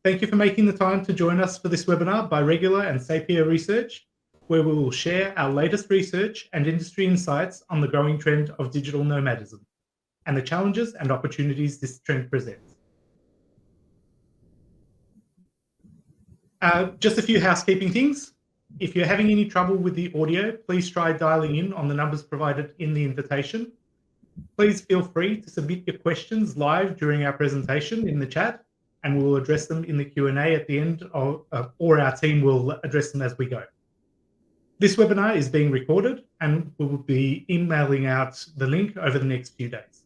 Thank you for making the time to join us for this webinar by Regular and Sapir Research, where we will share our latest research and industry insights on the growing trend of digital nomadism and the challenges and opportunities this trend presents. Just a few housekeeping things. If you're having any trouble with the audio, please try dialing in on the numbers provided in the invitation. Please feel free to submit your questions live during our presentation in the chat, and we will address them in the Q&A at the end, or our team will address them as we go. This webinar is being recorded, and we will be emailing out the link over the next few days.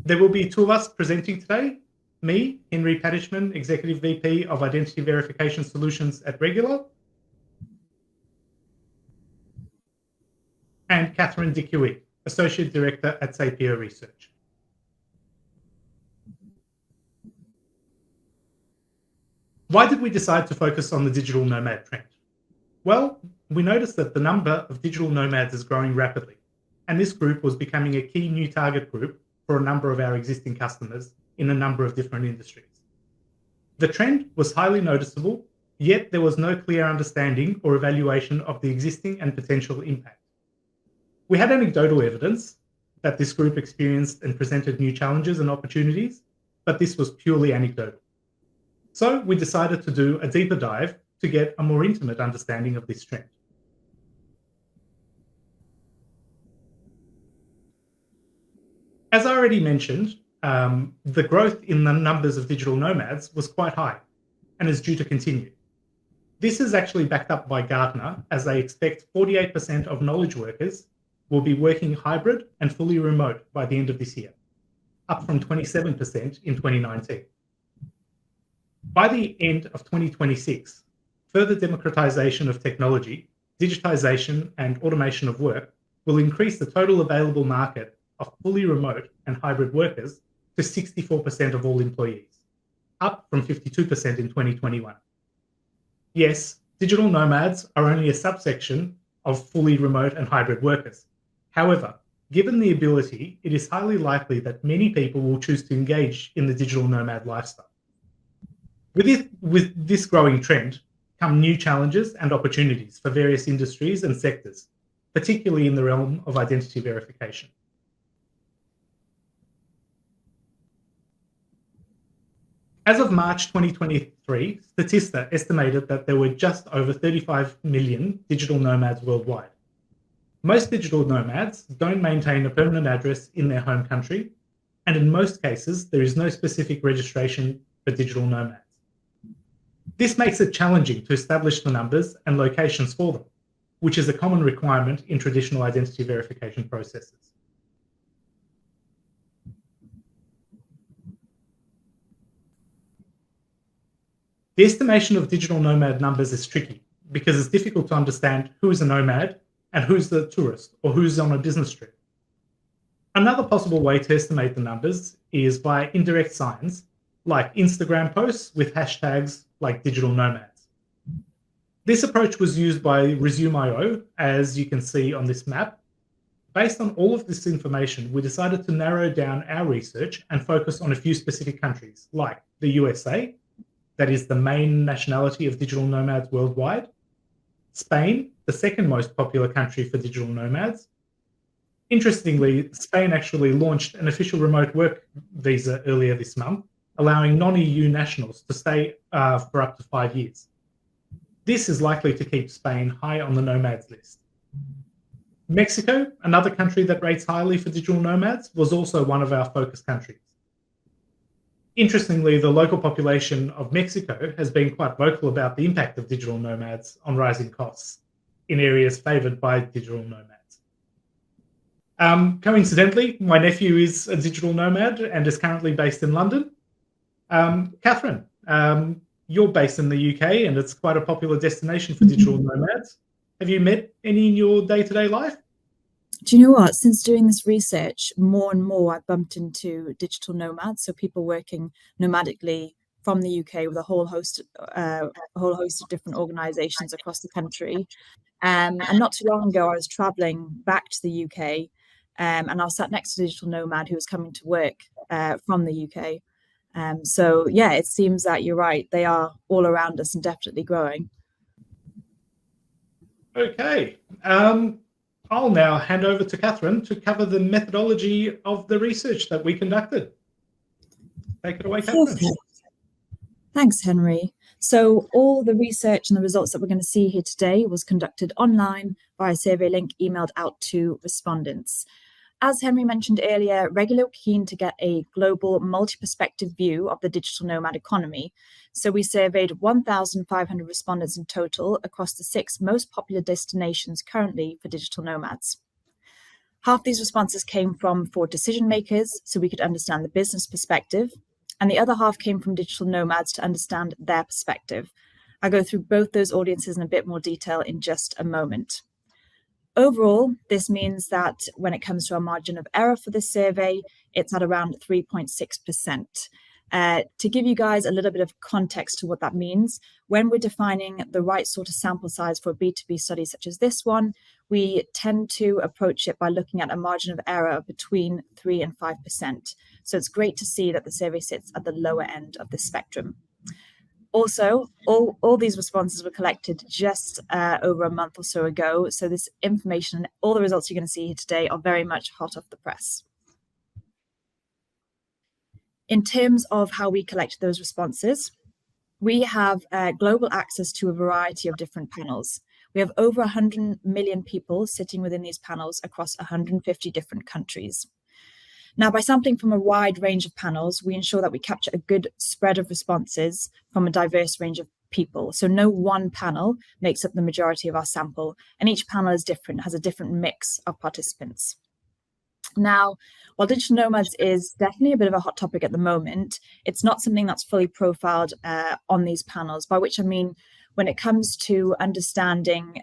There will be two of us presenting today. Me, Henry Padishman, Executive VP of Identity Verification Solutions at Regular, and Catherine Dickey, Associate Director at Sapir Research. Why did we decide to focus on the digital nomad trend? Well, we noticed that the number of digital nomads is growing rapidly, and this group was becoming a key new target group for a number of our existing customers in a number of different industries. The trend was highly noticeable, yet there was no clear understanding or evaluation of the existing and potential impact. We had anecdotal evidence that this group experienced and presented new challenges and opportunities, but this was purely anecdotal. So we decided to do a deeper dive to get a more intimate understanding of this trend. As I already mentioned, the growth in the numbers of digital nomads was quite high and is due to continue. This is actually backed up by Gartner, as they expect 48% of knowledge workers will be working hybrid and fully remote by the end of this year, up from 27% in 2019. By the end of 2026, further democratization of technology, digitization, and automation of work will increase the total available market of fully remote and hybrid workers to 64% of all employees, up from 52% in 2021. Yes, digital nomads are only a subsection of fully remote and hybrid workers. However, given the ability, it is highly likely that many people will choose to engage in the digital nomad lifestyle. With this growing trend come new challenges and opportunities for various industries and sectors, particularly in the realm of identity verification. As of March 2023, Statista estimated that there were just over 35 million digital nomads worldwide. Most digital nomads don't maintain a permanent address in their home country, and in most cases, there is no specific registration for digital nomads. This makes it challenging to establish the numbers and locations for them, which is a common requirement in traditional identity verification processes. The estimation of digital nomad numbers is tricky because it's difficult to understand who is a nomad and who's the tourist or who's on a business trip. Another possible way to estimate the numbers is by indirect signs like Instagram posts with hashtags like digital nomads. This approach was used by Resume.io, as you can see on this map. Based on all of this information, we decided to narrow down our research and focus on a few specific countries like the USA, that is the main nationality of digital nomads worldwide, Spain, the second most popular country for digital nomads. Interestingly, Spain actually launched an official remote work visa earlier this month, allowing non-EU nationals to stay for up to 5 years. This is likely to keep Spain high on the nomads list. Mexico, another country that rates highly for digital nomads, was also one of our focus countries. Interestingly, the local population of Mexico has been quite vocal about the impact of digital nomads on rising costs in areas favored by digital nomads. Coincidentally, my nephew is a digital nomad and is currently based in London. Catherine, you're based in the UK and it's quite a popular destination for digital nomads. Have you met any in your day-to-day life? Do you know what? Since doing this research, more and more I've bumped into digital nomads, so people working nomadically from the UK with a whole host of different organisations across the country. And not too long ago, I was travelling back to the UK, And I was sat next to a digital nomad who was coming to work from the UK. So yeah, it seems that you're right. They are all around us and definitely growing. Okay. I'll now hand over to Catherine to cover the methodology of the research that we conducted. Take it away, Catherine. Perfect. Thanks, Henry. So all the research and the results that we're going to see here today was conducted online via a survey link emailed out to respondents. As Henry mentioned earlier, Regular were keen to get a global multi-perspective view of the digital nomad economy. So we surveyed 1,500 respondents in total across the 6 most popular destinations currently for digital nomads. Half these responses came for decision makers, so we could understand the business perspective, and the other half came from digital nomads to understand their perspective. I'll go through both those audiences in a bit more detail in just a moment. Overall, this means that when it comes to our margin of error for this survey, it's at around 3.6%. To give you guys a little bit of context to what that means, when we're defining the right sort of sample size for a B2B study such as this one, we tend to approach it by looking at a margin of error between 3 and 5%. So it's great to see that the survey sits at the lower end of the spectrum. Also, all these responses were collected just over a month or so ago. So this information and all the results you're going to see here today are very much hot off the press. In terms of how we collect those responses, we have global access to a variety of different panels. We have over 100 million people sitting within these panels across 150 different countries. Now, by sampling from a wide range of panels, we ensure that we capture a good spread of responses from a diverse range of people. So no one panel makes up the majority of our sample, and each panel is different, has a different mix of participants. Now, while digital nomads is definitely a bit of a hot topic at the moment, it's not something that's fully profiled on these panels, by which I mean when it comes to understanding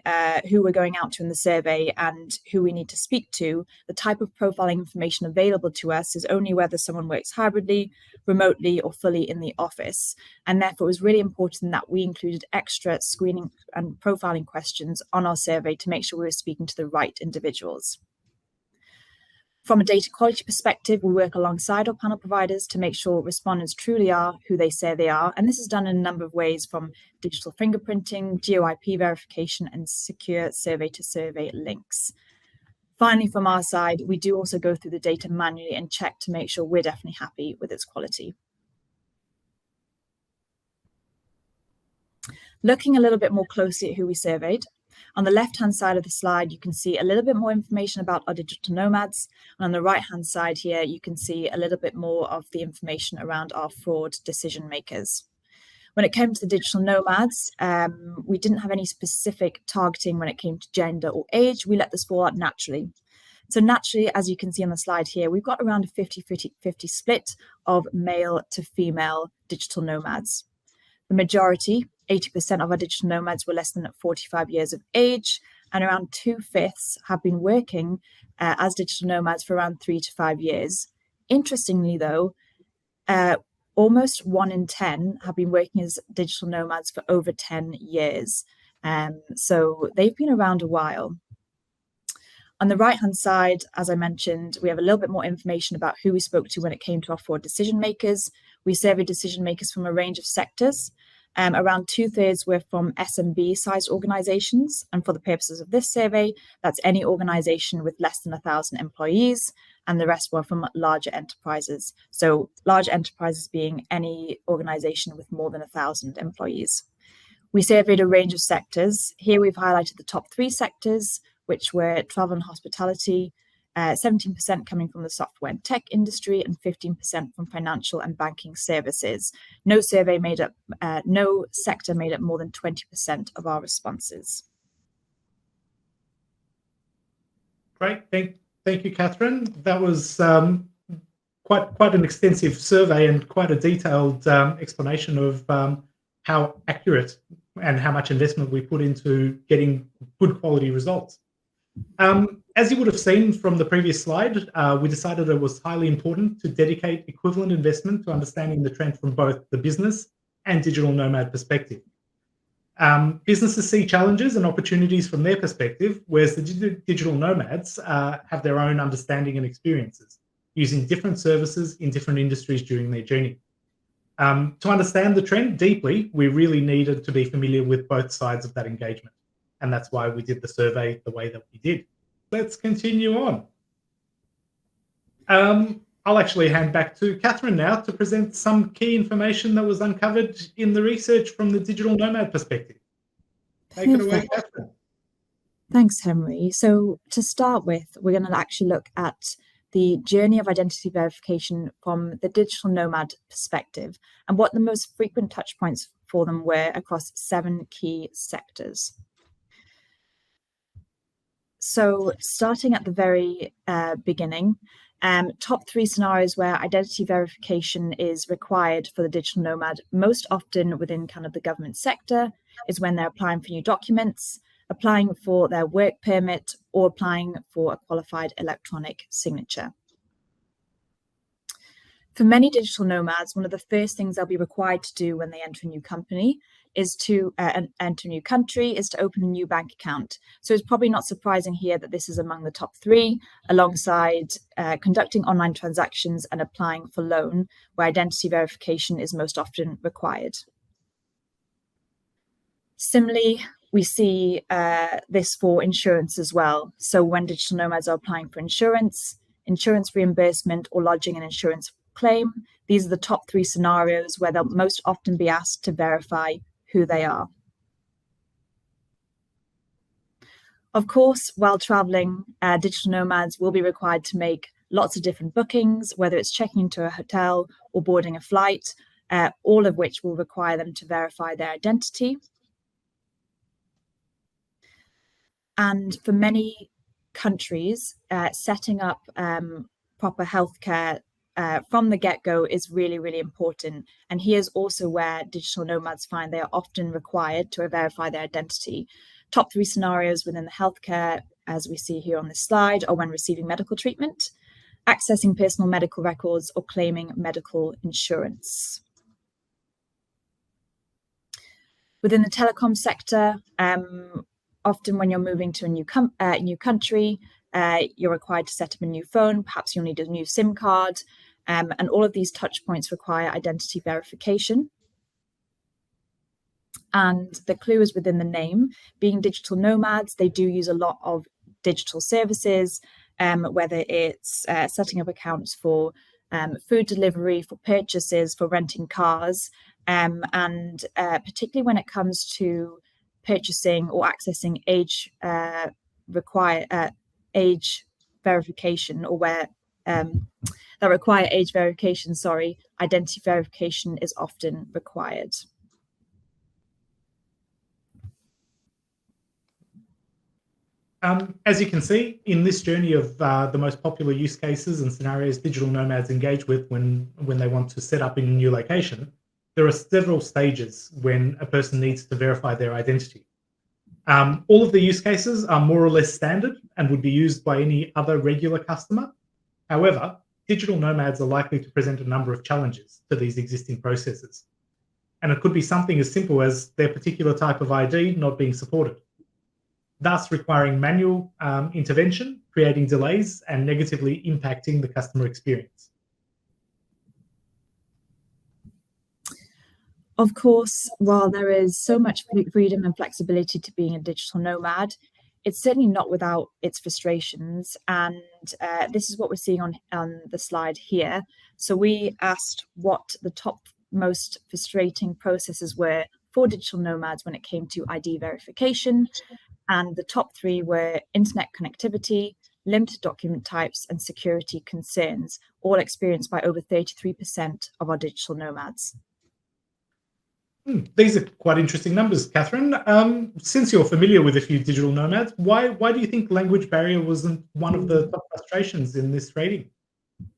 who we're going out to in the survey and who we need to speak to, the type of profiling information available to us is only whether someone works hybridly, remotely, or fully in the office. And therefore, it was really important that we included extra screening and profiling questions on our survey to make sure we were speaking to the right individuals. From a data quality perspective, we work alongside our panel providers to make sure respondents truly are who they say they are. And this is done in a number of ways, from digital fingerprinting, GeoIP verification, and secure survey-to-survey links. Finally, from our side, we do also go through the data manually and check to make sure we're definitely happy with its quality. Looking a little bit more closely at who we surveyed, on the left-hand side of the slide, you can see a little bit more information about our digital nomads. And on the right-hand side here, you can see a little bit more of the information around our fraud decision makers. When it came to the digital nomads, we didn't have any specific targeting when it came to gender or age. We let this fall out naturally. So naturally, as you can see on the slide here, we've got around a 50-50 split of male to female digital nomads. The majority, 80% of our digital nomads, were less than 45 years of age, and around 2/5 have been working as digital nomads for around 3 to 5 years. Interestingly, though, almost 1 in 10 have been working as digital nomads for over 10 years. So they've been around a while. On the right-hand side, as I mentioned, we have a little bit more information about who we spoke to when it came to our 4 decision makers. We surveyed decision makers from a range of sectors. Around 2/3 were from SMB-sized organizations. And for the purposes of this survey, that's any organization with less than 1,000 employees. And the rest were from larger enterprises. So large enterprises being any organization with more than 1,000 employees. We surveyed a range of sectors. Here we've highlighted the top 3 sectors, which were travel and hospitality, 17% coming from the software and tech industry, and 15% from financial and banking services. No sector made up more than 20% of our responses. Great, thank you, Catherine. That was quite an extensive survey and quite a detailed explanation of how accurate and how much investment we put into getting good quality results. As you would have seen from the previous slide, we decided it was highly important to dedicate equivalent investment to understanding the trend from both the business and digital nomad perspective. Businesses see challenges and opportunities from their perspective, whereas the digital nomads have their own understanding and experiences, using different services in different industries during their journey. To understand the trend deeply, we really needed to be familiar with both sides of that engagement. And that's why we did the survey the way that we did. Let's continue on. I'll actually hand back to Catherine now to present some key information that was uncovered in the research from the digital nomad perspective. Take it away, Catherine. Thanks, Henry. So to start with, we're going to actually look at the journey of identity verification from the digital nomad perspective and what the most frequent touch points for them were across 7 key sectors. So starting at the very beginning, top 3 scenarios where identity verification is required for the digital nomad, most often within kind of the government sector, is when they're applying for new documents, applying for their work permit, or applying for a qualified electronic signature. For many digital nomads, one of the first things they'll be required to do when they enter a new company is to enter a new country, is to open a new bank account. So it's probably not surprising here that this is among the top 3, alongside conducting online transactions and applying for loan, where identity verification is most often required. Similarly, we see this for insurance as well. So when digital nomads are applying for insurance reimbursement, or lodging an insurance claim, these are the top 3 scenarios where they'll most often be asked to verify who they are. Of course, while traveling, digital nomads will be required to make lots of different bookings, whether it's checking into a hotel or boarding a flight, all of which will require them to verify their identity. And for many countries, setting up proper healthcare from the get-go is really, really important. And here's also where digital nomads find they are often required to verify their identity. Top 3 scenarios within the healthcare, as we see here on this slide, are when receiving medical treatment, accessing personal medical records, or claiming medical insurance. Within the telecom sector, often when you're moving to a new country, you're required to set up a new phone. Perhaps you'll need a new SIM card. And all of these touch points require identity verification. And the clue is within the name. Being digital nomads, they do use a lot of digital services, whether it's setting up accounts for food delivery, for purchases, for renting cars, and particularly when it comes to purchasing or accessing age verification, or where that require age verification, identity verification is often required. As you can see, in this journey of the most popular use cases and scenarios digital nomads engage with when they want to set up in a new location, there are several stages when a person needs to verify their identity. All of the use cases are more or less standard and would be used by any other regular customer. However, digital nomads are likely to present a number of challenges to these existing processes. And it could be something as simple as their particular type of ID not being supported, thus requiring manual intervention, creating delays, and negatively impacting the customer experience. Of course, while there is so much freedom and flexibility to being a digital nomad, it's certainly not without its frustrations. And this is what we're seeing on the slide here. So we asked what the top most frustrating processes were for digital nomads when it came to ID verification. And the top 3 were internet connectivity, limited document types, and security concerns, all experienced by over 33% of our digital nomads. These are quite interesting numbers, Catherine. Since you're familiar with a few digital nomads, why do you think language barrier wasn't one of the top frustrations in this rating?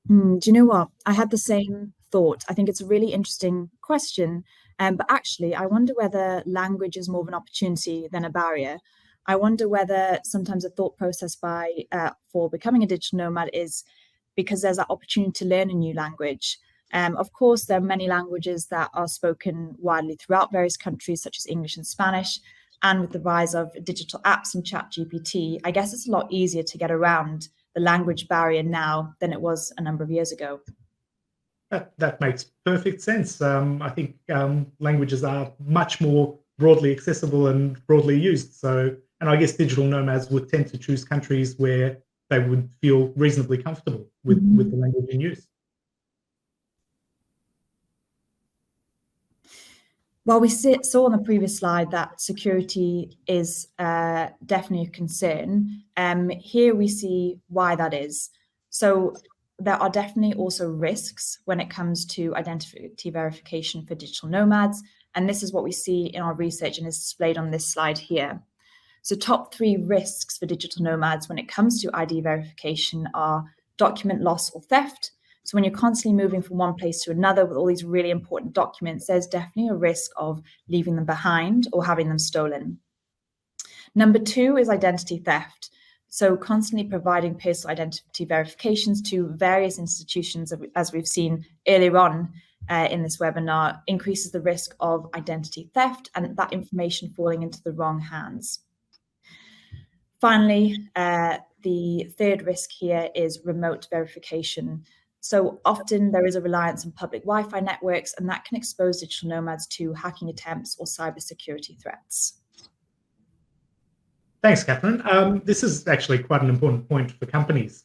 Do you know what? I had the same thought. I think it's a really interesting question. But actually, I wonder whether language is more of an opportunity than a barrier. I wonder whether sometimes a thought process for becoming a digital nomad is because there's that opportunity to learn a new language. Of course, there are many languages that are spoken widely throughout various countries, such as English and Spanish. And with the rise of digital apps and ChatGPT, I guess it's a lot easier to get around the language barrier now than it was a number of years ago. That makes perfect sense. I think languages are much more broadly accessible and broadly used. So, and I guess digital nomads would tend to choose countries where they would feel reasonably comfortable with the language in use. While we saw on the previous slide that security is definitely a concern, here we see why that is. So there are definitely also risks when it comes to identity verification for digital nomads. And this is what we see in our research and is displayed on this slide here. So top 3 risks for digital nomads when it comes to ID verification are document loss or theft. So when you're constantly moving from one place to another with all these really important documents, there's definitely a risk of leaving them behind or having them stolen. Number 2 is identity theft. So constantly providing personal identity verifications to various institutions, as we've seen earlier on in this webinar, increases the risk of identity theft and that information falling into the wrong hands. Finally, the third risk here is remote verification. So often there is a reliance on public Wi-Fi networks, and that can expose digital nomads to hacking attempts or cybersecurity threats. Thanks, Catherine. This is actually quite an important point for companies.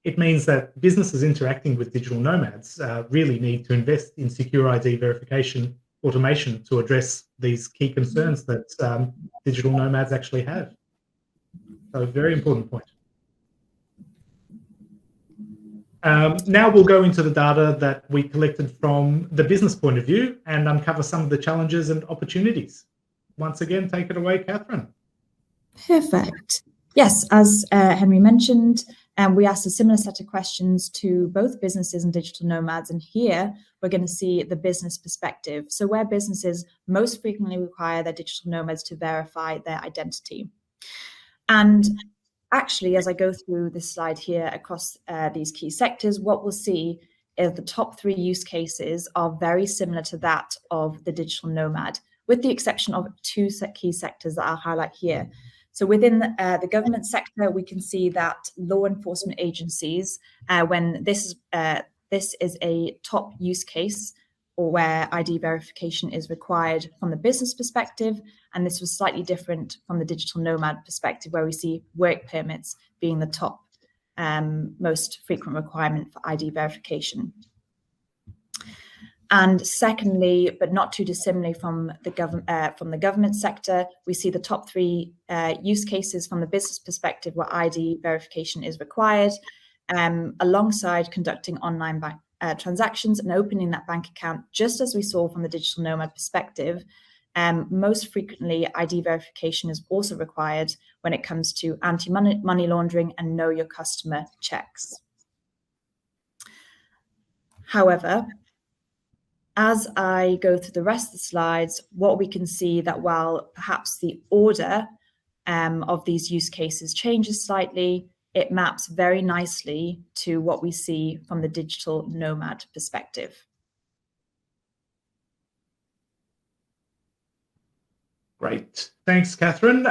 It means that businesses interacting with digital nomads really need to invest in secure ID verification automation to address these key concerns that digital nomads actually have. So, very important point. Now we'll go into the data that we collected from the business point of view and uncover some of the challenges and opportunities. Once again, take it away, Catherine. Perfect. Yes, as Henry mentioned, we asked a similar set of questions to both businesses and digital nomads. And here we're going to see the business perspective. So where businesses most frequently require their digital nomads to verify their identity. And actually, as I go through this slide here across these key sectors, what we'll see is the top 3 use cases are very similar to that of the digital nomad, with the exception of 2 key sectors that I'll highlight here. So within the government sector, we can see that law enforcement agencies, when this is a top use case or where ID verification is required from the business perspective, and this was slightly different from the digital nomad perspective, where we see work permits being the top most frequent requirement for ID verification. And secondly, but not too dissimilarly from the government sector, we see the top 3 use cases from the business perspective where ID verification is required, alongside conducting online transactions and opening that bank account, just as we saw from the digital nomad perspective. Most frequently, ID verification is also required when it comes to anti-money laundering and know your customer checks. However, as I go through the rest of the slides, what we can see that while perhaps the order of these use cases changes slightly, it maps very nicely to what we see from the digital nomad perspective. Great. Thanks, Catherine.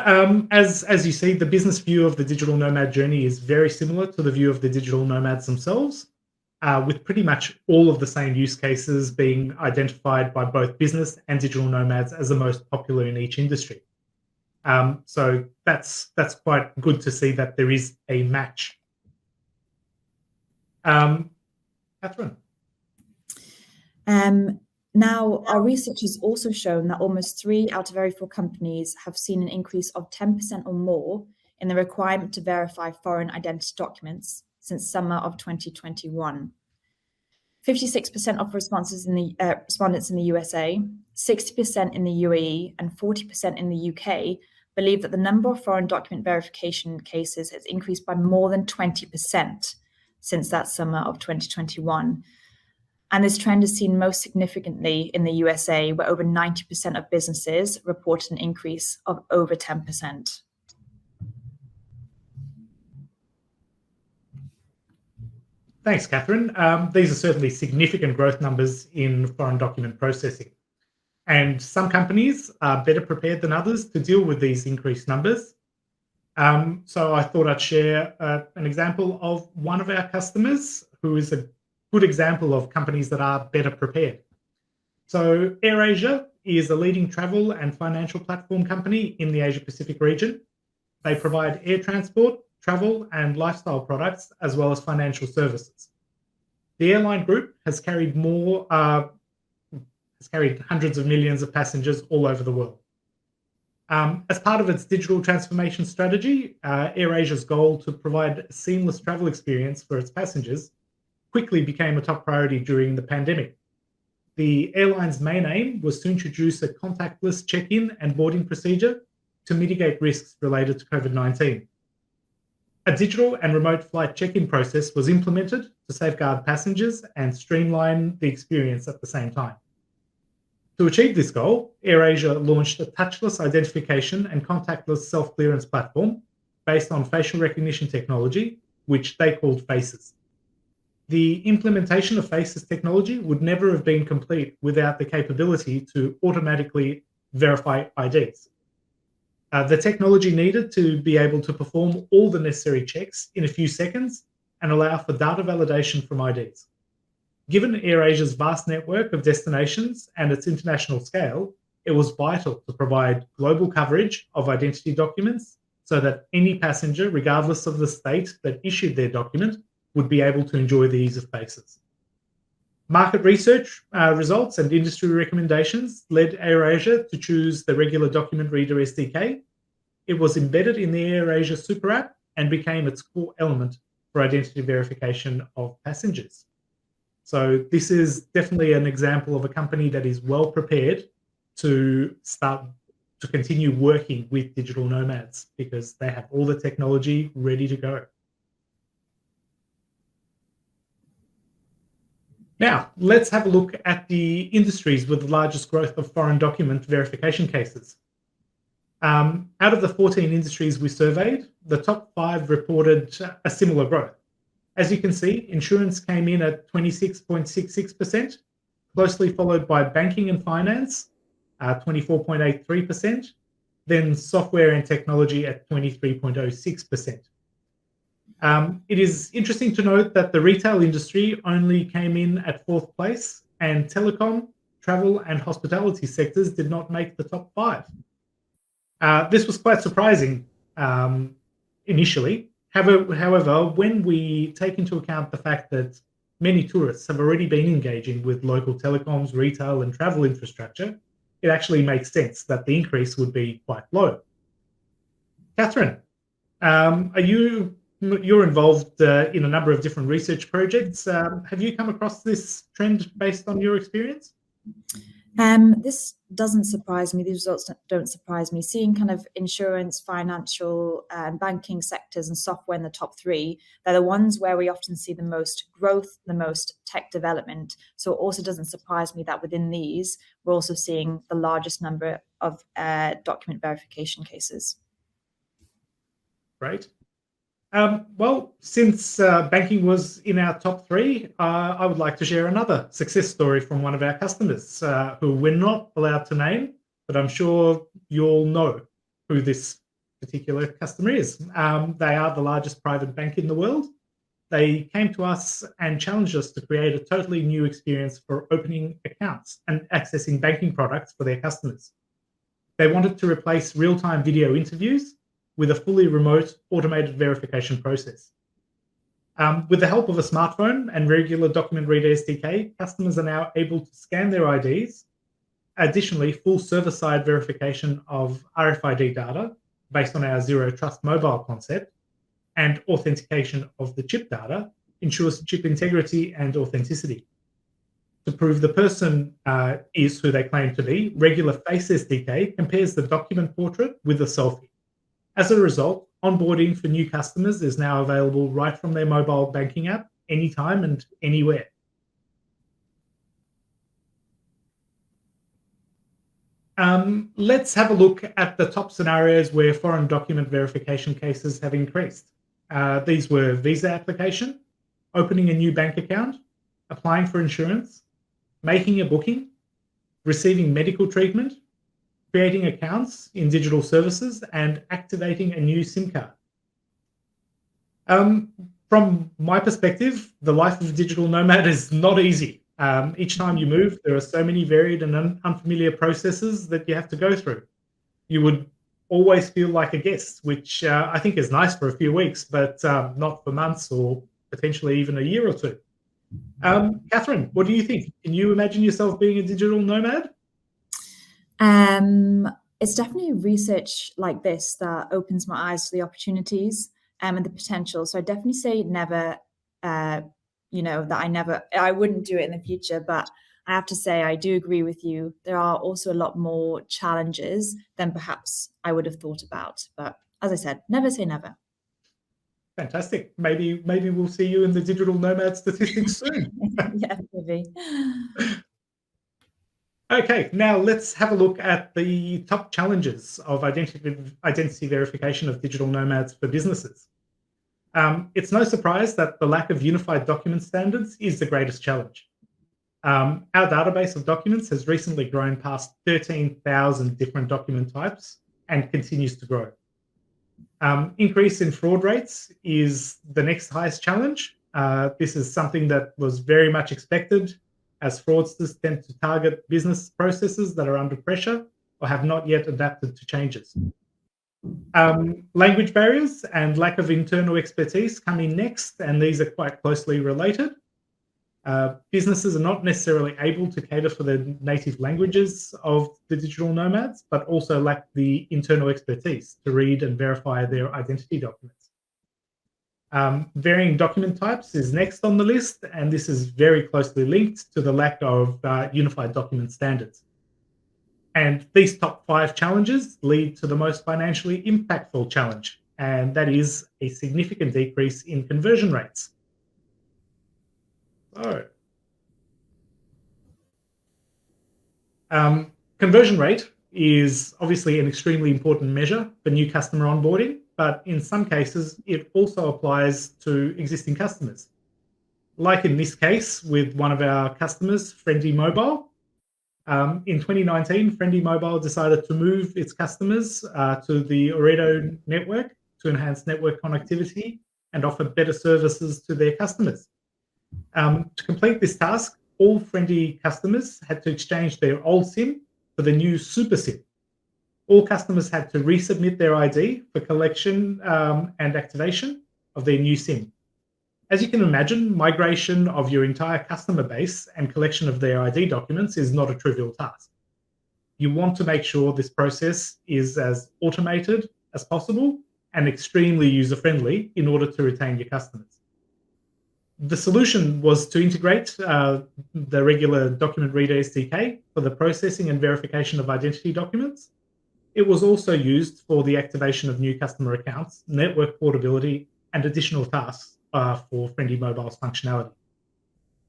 As you see, the business view of the digital nomad journey is very similar to the view of the digital nomads themselves, with pretty much all of the same use cases being identified by both business and digital nomads as the most popular in each industry. So that's quite good to see that there is a match. Catherine. Now, our research has also shown that almost 3 out of every 4 companies have seen an increase of 10% or more in the requirement to verify foreign identity documents since summer of 2021. 56% of respondents in the USA, 60% in the UAE, and 40% in the UK believe that the number of foreign document verification cases has increased by more than 20% since that summer of 2021. And this trend is seen most significantly in the USA, where over 90% of businesses report an increase of over 10%. Thanks, Catherine. These are certainly significant growth numbers in foreign document processing. And some companies are better prepared than others to deal with these increased numbers. So I thought I'd share an example of one of our customers who is a good example of companies that are better prepared. So AirAsia is a leading travel and financial platform company in the Asia Pacific region. They provide air transport, travel, and lifestyle products, as well as financial services. The airline group has carried hundreds of millions of passengers all over the world. As part of its digital transformation strategy, AirAsia's goal to provide a seamless travel experience for its passengers quickly became a top priority during the pandemic. The airline's main aim was to introduce a contactless check-in and boarding procedure to mitigate risks related to COVID-19. A digital and remote flight check-in process was implemented to safeguard passengers and streamline the experience at the same time. To achieve this goal, AirAsia launched a touchless identification and contactless self-clearance platform based on facial recognition technology, which they called Faces. The implementation of Faces technology would never have been complete without the capability to automatically verify IDs. The technology needed to be able to perform all the necessary checks in a few seconds and allow for data validation from IDs. Given AirAsia's vast network of destinations and its international scale, it was vital to provide global coverage of identity documents so that any passenger, regardless of the state that issued their document, would be able to enjoy the ease of Faces. Market research results and industry recommendations led AirAsia to choose the regular document reader SDK. It was embedded in the AirAsia Super App and became its core element for identity verification of passengers. So this is definitely an example of a company that is well prepared to continue working with digital nomads because they have all the technology ready to go. Now, let's have a look at the industries with the largest growth of foreign document verification cases. Out of the 14 industries we surveyed, the top 5 reported a similar growth. As you can see, insurance came in at 26.66%, closely followed by banking and finance, 24.83%, then software and technology at 23.06%. It is interesting to note that the retail industry only came in at 4th place, and telecom, travel, and hospitality sectors did not make the top 5. This was quite surprising initially. However, when we take into account the fact that many tourists have already been engaging with local telecoms, retail, and travel infrastructure, it actually makes sense that the increase would be quite low. Catherine, you're involved in a number of different research projects. Have you come across this trend based on your experience? This doesn't surprise me. These results don't surprise me. Seeing kind of insurance, financial, banking sectors and software in the top 3, they're the ones where we often see the most growth, the most tech development. So it also doesn't surprise me that within these, we're also seeing the largest number of document verification cases. Right. Well, since banking was in our top 3, I would like to share another success story from one of our customers who we're not allowed to name, but I'm sure you all know who this particular customer is. They are the largest private bank in the world. They came to us and challenged us to create a totally new experience for opening accounts and accessing banking products for their customers. They wanted to replace real-time video interviews with a fully remote automated verification process. With the help of a smartphone and regular document reader SDK, customers are now able to scan their IDs. Additionally, full server-side verification of RFID data based on our Zero Trust mobile concept and authentication of the chip data ensures chip integrity and authenticity. To prove the person is who they claim to be, regular Face SDK compares the document portrait with a selfie. As a result, onboarding for new customers is now available right from their mobile banking app, anytime and anywhere. Let's have a look at the top scenarios where foreign document verification cases have increased. These were visa application, opening a new bank account, applying for insurance, making a booking, receiving medical treatment, creating accounts in digital services, and activating a new SIM card. From my perspective, the life of a digital nomad is not easy. Each time you move, there are so many varied and unfamiliar processes that you have to go through. You would always feel like a guest, which I think is nice for a few weeks, but not for months or potentially even a year or two. Catherine, what do you think? Can you imagine yourself being a digital nomad? It's definitely research like this that opens my eyes to the opportunities and the potential. So I definitely say never, that I wouldn't do it in the future, but I have to say I do agree with you. There are also a lot more challenges than perhaps I would have thought about. But as I said, never say never. Fantastic. Maybe we'll see you in the digital nomad statistics soon. Yeah, maybe. Okay, now let's have a look at the top challenges of identity verification of digital nomads for businesses. It's no surprise that the lack of unified document standards is the greatest challenge. Our database of documents has recently grown past 13,000 different document types and continues to grow. Increase in fraud rates is the next highest challenge. This is something that was very much expected, as fraudsters tend to target business processes that are under pressure or have not yet adapted to changes. Language barriers and lack of internal expertise come in next, and these are quite closely related. Businesses are not necessarily able to cater for the native languages of the digital nomads, but also lack the internal expertise to read and verify their identity documents. Varying document types is next on the list, and this is very closely linked to the lack of unified document standards. And these top 5 challenges lead to the most financially impactful challenge, and that is a significant decrease in conversion rates. So, conversion rate is obviously an extremely important measure for new customer onboarding, but in some cases, it also applies to existing customers. Like in this case with one of our customers, Friendly Mobile. In 2019, Friendly Mobile decided to move its customers to the Ooredoo network to enhance network connectivity and offer better services to their customers. To complete this task, all Friendly customers had to exchange their old SIM for the new Super SIM. All customers had to resubmit their ID for collection and activation of their new SIM. As you can imagine, migration of your entire customer base and collection of their ID documents is not a trivial task. You want to make sure this process is as automated as possible and extremely user-friendly in order to retain your customers. The solution was to integrate the regular document reader SDK for the processing and verification of identity documents. It was also used for the activation of new customer accounts, network portability, and additional tasks for Friendly Mobile's functionality.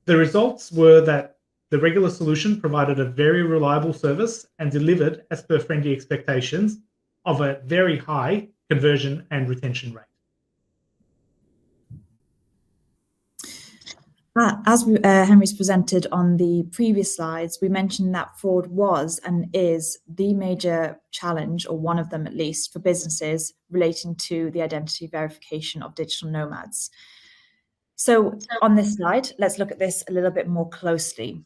The results were that the regular solution provided a very reliable service and delivered as per Friendly expectations of a very high conversion and retention rate. As Henry's presented on the previous slides, we mentioned that fraud was and is the major challenge, or one of them at least, for businesses relating to the identity verification of digital nomads. So on this slide, let's look at this a little bit more closely.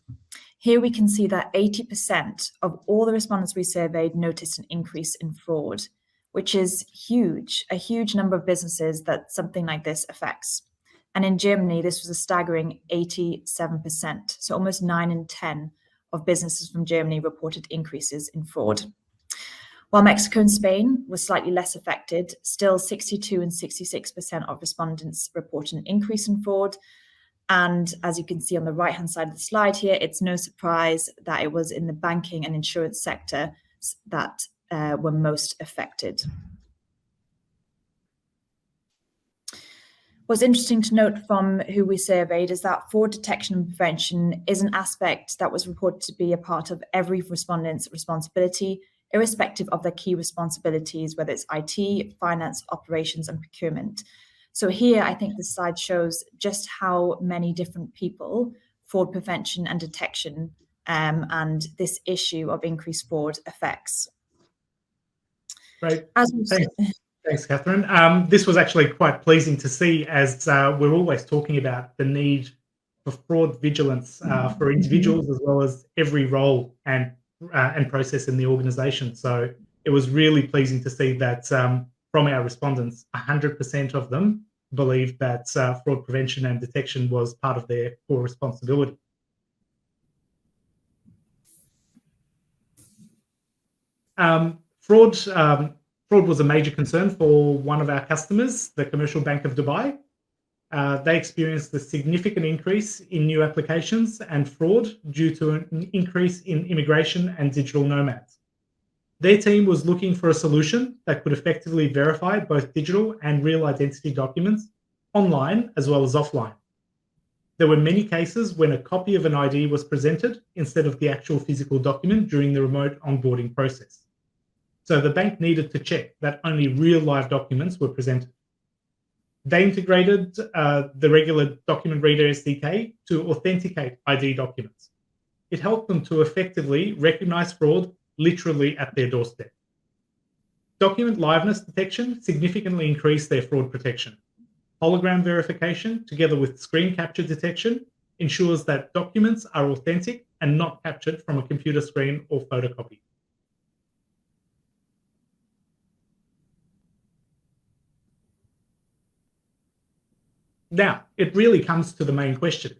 Here we can see that 80% of all the respondents we surveyed noticed an increase in fraud, which is huge, a huge number of businesses that something like this affects. And in Germany, this was a staggering 87%. So almost 9 in 10 of businesses from Germany reported increases in fraud. While Mexico and Spain were slightly less affected, still 62 and 66% of respondents reported an increase in fraud. And as you can see on the right-hand side of the slide here, it's no surprise that it was in the banking and insurance sector that were most affected. What's interesting to note from who we surveyed is that fraud detection and prevention is an aspect that was reported to be a part of every respondent's responsibility, irrespective of their key responsibilities, whether it's IT, finance, operations, and procurement. So here, I think the slide shows just how many different people fraud prevention and detection and this issue of increased fraud affects. Great. As Thanks, Catherine. This was actually quite pleasing to see, as we're always talking about the need for fraud vigilance for individuals as well as every role and process in the organisation. So it was really pleasing to see that from our respondents, 100% of them believed that fraud prevention and detection was part of their core responsibility. Fraud was a major concern for one of our customers, the Commercial Bank of Dubai. They experienced a significant increase in new applications and fraud due to an increase in immigration and digital nomads. Their team was looking for a solution that could effectively verify both digital and real identity documents online as well as offline. There were many cases when a copy of an ID was presented instead of the actual physical document during the remote onboarding process. So the bank needed to check that only real live documents were presented. They integrated the regular document reader SDK to authenticate ID documents. It helped them to effectively recognize fraud literally at their doorstep. Document liveness detection significantly increased their fraud protection. Hologram verification, together with screen capture detection, ensures that documents are authentic and not captured from a computer screen or photocopy. Now, it really comes to the main question.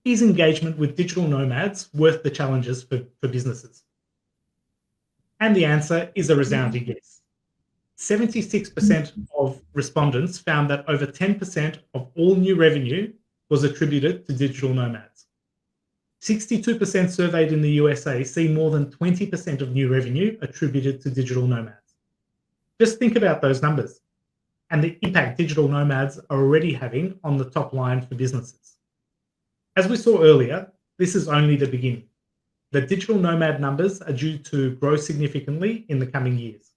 Is engagement with digital nomads worth the challenges for businesses? And the answer is a resounding yes. 76% of respondents found that over 10% of all new revenue was attributed to digital nomads. 62% surveyed in the USA see more than 20% of new revenue attributed to digital nomads. Just think about those numbers and the impact digital nomads are already having on the top line for businesses. As we saw earlier, this is only the beginning. The digital nomad numbers are due to grow significantly in the coming years.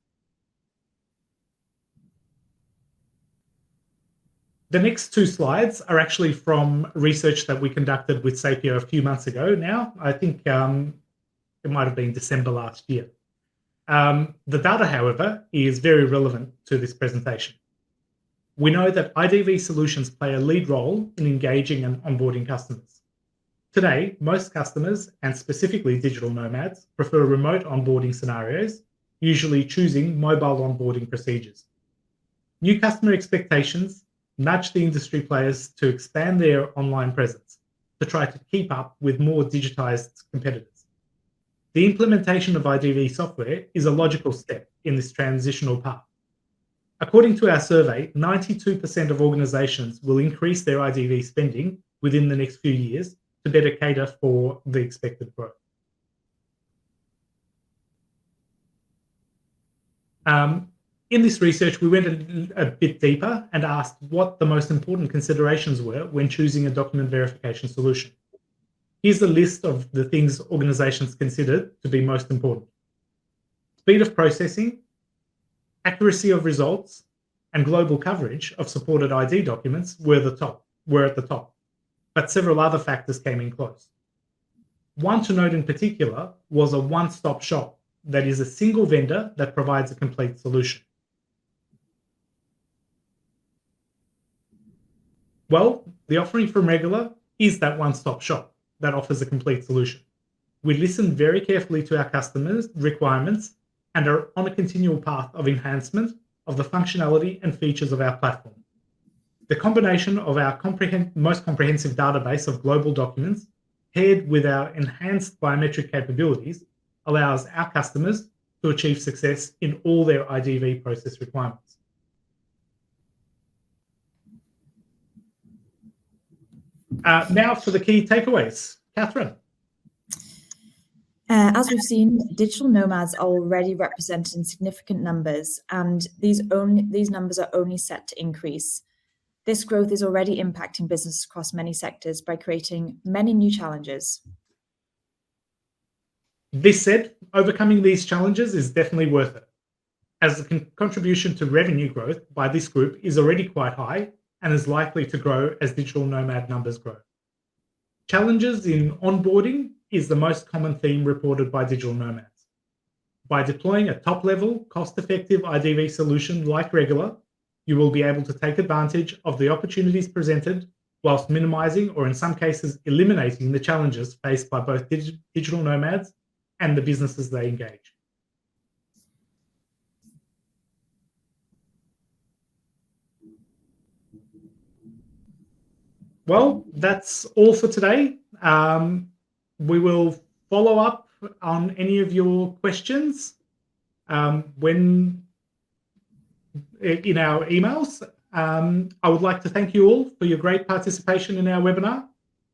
The next two slides are actually from research that we conducted with Sapio a few months ago now. I think it might have been December last year. The data, however, is very relevant to this presentation. We know that IDV solutions play a lead role in engaging and onboarding customers. Today, most customers, and specifically digital nomads, prefer remote onboarding scenarios, usually choosing mobile onboarding procedures. New customer expectations nudge the industry players to expand their online presence to try to keep up with more digitized competitors. The implementation of IDV software is a logical step in this transitional path. According to our survey, 92% of organizations will increase their IDV spending within the next few years to better cater for the expected growth. In this research, we went a bit deeper and asked what the most important considerations were when choosing a document verification solution. Here's a list of the things organizations considered to be most important. Speed of processing, accuracy of results, and global coverage of supported ID documents were at the top, but several other factors came in close. One to note in particular was a one-stop shop, that is a single vendor that provides a complete solution. Well, the offering from Regular is that one-stop shop that offers a complete solution. We listen very carefully to our customers' requirements and are on a continual path of enhancement of the functionality and features of our platform. The combination of our most comprehensive database of global documents paired with our enhanced biometric capabilities allows our customers to achieve success in all their IDV process requirements. Now for the key takeaways. Catherine. As we've seen, digital nomads are already represented in significant numbers, and these numbers are only set to increase. This growth is already impacting business across many sectors by creating many new challenges. This said, overcoming these challenges is definitely worth it. as the contribution to revenue growth by this group is already quite high and is likely to grow as digital nomad numbers grow. Challenges in onboarding is the most common theme reported by digital nomads. By deploying a top-level, cost-effective IDV solution like Regular, you will be able to take advantage of the opportunities presented whilst minimizing, or in some cases eliminating, the challenges faced by both digital nomads and the businesses they engage. Well, that's all for today. We will follow up on any of your questions when in our emails. I would like to thank you all for your great participation in our webinar.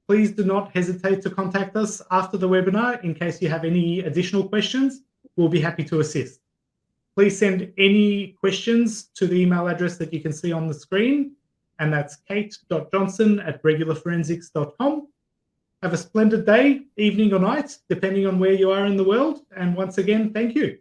Please do not hesitate to contact us after the webinar in case you have any additional questions. We'll be happy to assist. Please send any questions to the email address that you can see on the screen, and that's kate.johnson@regularforensics.com. Have a splendid day, evening or night, depending on where you are in the world. And once again, thank you.